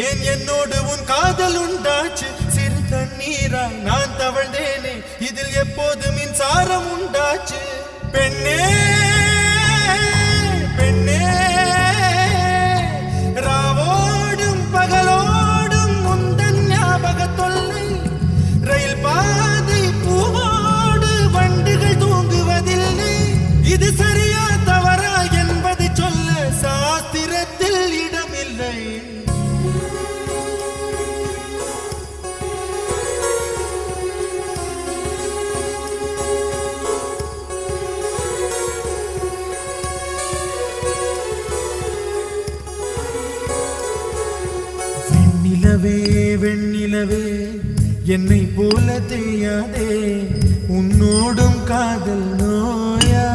ஏன் என்னோடு உன் காதல் உண்டாச்சு சிறு தண்ணீராய் நான் தவழ்ந்தேனே இதில் எப்போது மின்சாரம் உண்டாச்சு பெண்ணே பெண்ணே ராவோடும் பகலோடும் முந்தன் ஞாபக தொல்லை ரயில் பாதை பூவோடு வண்டுகள் தூங்குவதில்லை இது சரியா தவறா என்பதை சொல்ல சாஸ்திரத்தில் இடமில்லை வெண்ணிலவே வெண்ணிலவே என்னை போல தெரியாதே உன்னோடும் காதல் நோயா